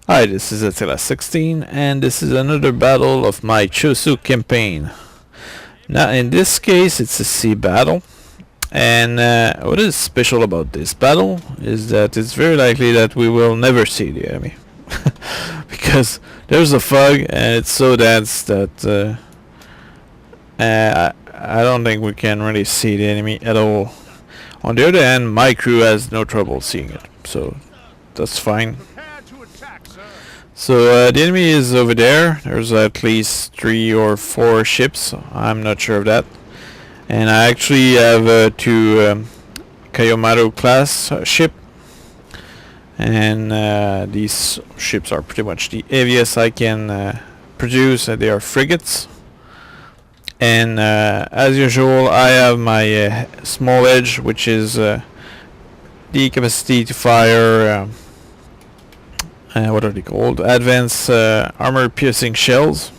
Hi, this is Attila 16 and this is another battle of my Choshu campaign. Now in this case it's a sea battle, and what is special about this battle is that it's very likely that we will never see the enemy. Because there's a fog and it's so dense that I don't think we can really see the enemy at all. On the other hand, my crew has no trouble seeing it, so that's fine. So the enemy is over there. There's at least 3 or 4 ships. I'm not sure of that. And I actually have 2 Kayomaru class ship. And these ships are pretty much the heaviest I can produce. They are frigates. And as usual, I have my small edge, which is the capacity to fire what are they called? Advanced armor piercing shells.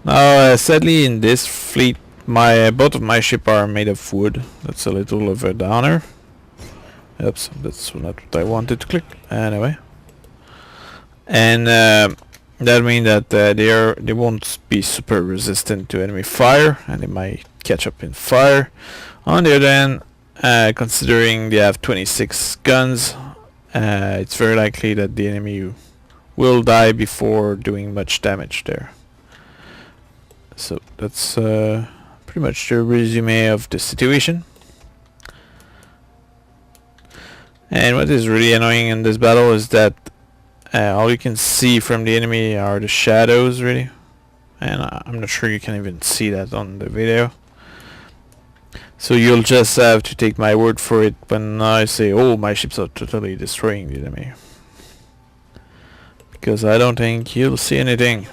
Now sadly in this fleet both of my ships are made of wood. That's a little of a downer. Oops, that's not what I wanted to click. Anyway. And that means that they won't be super resistant to enemy fire, and they might catch up in fire. On the other hand, considering they have 26 guns, it's very likely that the enemy will die before doing much damage there. So that's pretty much the resume of the situation. And what is really annoying in this battle is that all you can see from the enemy are the shadows, really. And I'm not sure you can even see that on the video. So you'll just have to take my word for it when I say, oh, my ships are totally destroying the enemy. Because I don't think you'll see anything.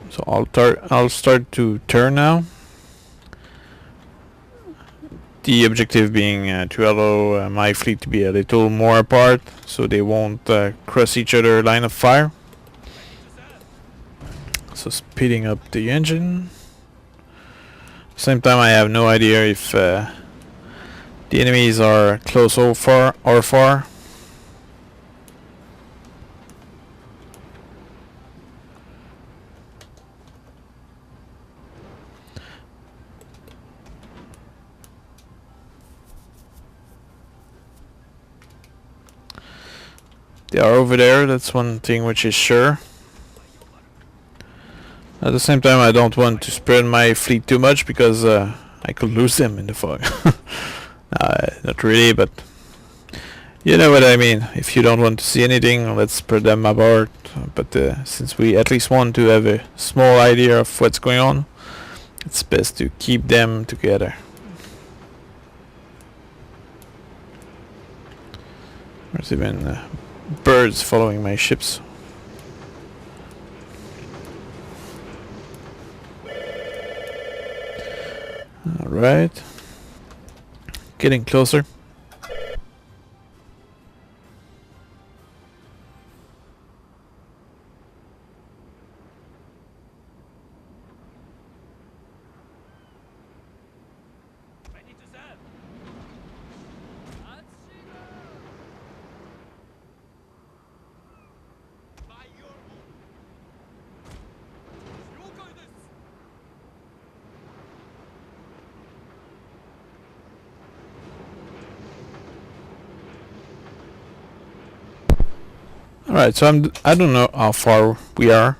So I'll start to turn now. The objective being to allow my fleet to be a little more apart, so they won't cross each other line of fire. So speeding up the engine. Same time I have no idea if the enemies are close or far. They are over there, that's one thing which is sure. At the same time, I don't want to spread my fleet too much because I could lose them in the fog. Not really, but you know what I mean. If you don't want to see anything, let's spread them apart. But since we at least want to have a small idea of what's going on, it's best to keep them together. There's even birds following my ships. Alright. Getting closer. Alright, so I don't know how far we are.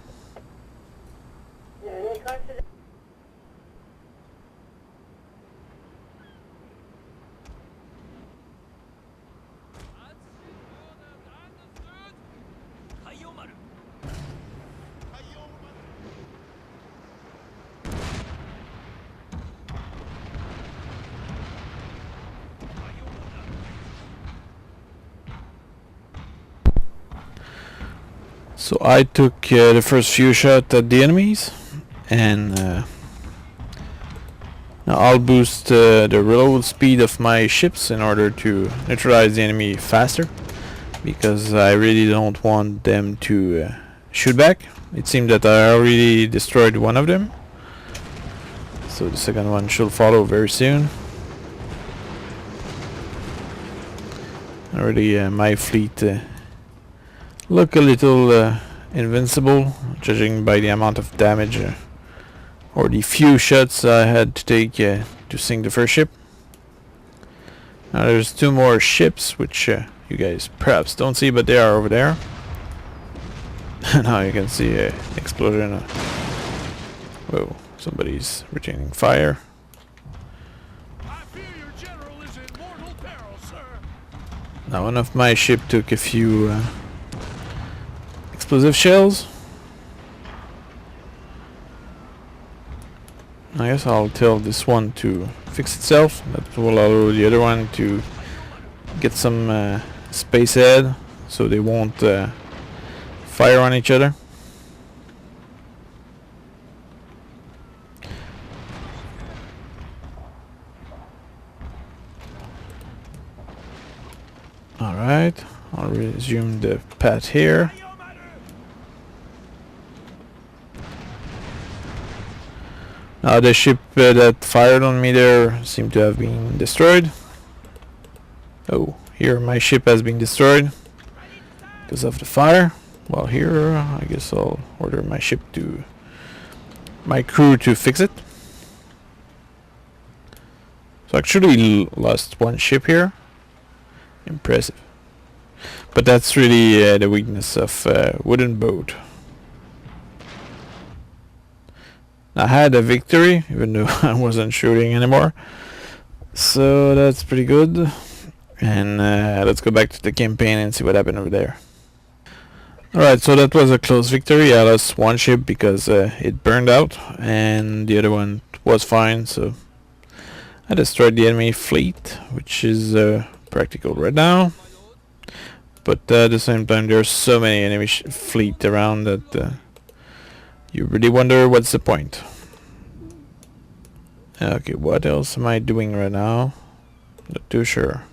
So I took the first few shots at the enemies, and now I'll boost the reload speed of my ships in order to neutralize the enemy faster, because I really don't want them to shoot back. It seems that I already destroyed one of them, so the second one should follow very soon. Already my fleet look a little invincible, judging by the amount of damage or the few shots I had to take to sink the first ship. Now there's 2 more ships, which you guys perhaps don't see, but they are over there. Now you can see an explosion. Whoa, somebody's retaining fire. I fear your general is in mortal peril, sir. Now one of my ship took a few explosive shells. I guess I'll tell this one to fix itself. That will allow the other one to get some space ahead, so they won't fire on each other. Alright, I'll resume the path here. Now the ship that fired on me there seemed to have been destroyed. Oh, here my ship has been destroyed because of the fire. Well, here I guess I'll order my crew to fix it. So actually lost 1 ship here. Impressive. But that's really the weakness of wooden boat. I had a victory, even though I wasn't shooting anymore. So that's pretty good. And let's go back to the campaign and see what happened over there. Alright, so that was a close victory. I lost 1 ship because it burned out, and the other one was fine, so I destroyed the enemy fleet, which is practical right now. But at the same time, there's so many enemy fleet around that you really wonder what's the point. Okay, what else am I doing right now? Not too sure.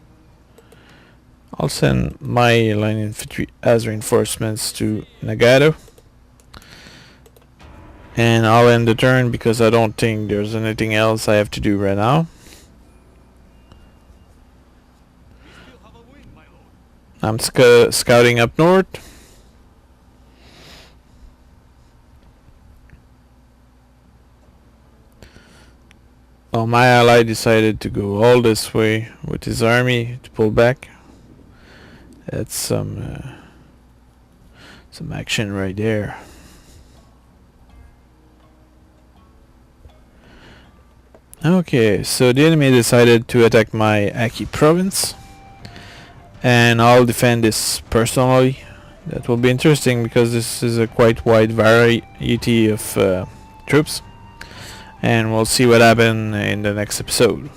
I'll send my line infantry as reinforcements to Nagato. And I'll end the turn because I don't think there's anything else I have to do right now. I'm scouting up north. Oh, my ally decided to go all this way with his army to pull back. That's some action right there. Okay, so the enemy decided to attack my Aki province, and I'll defend this personally. That will be interesting because this is a quite wide variety of troops. And we'll see what happens in the next episode.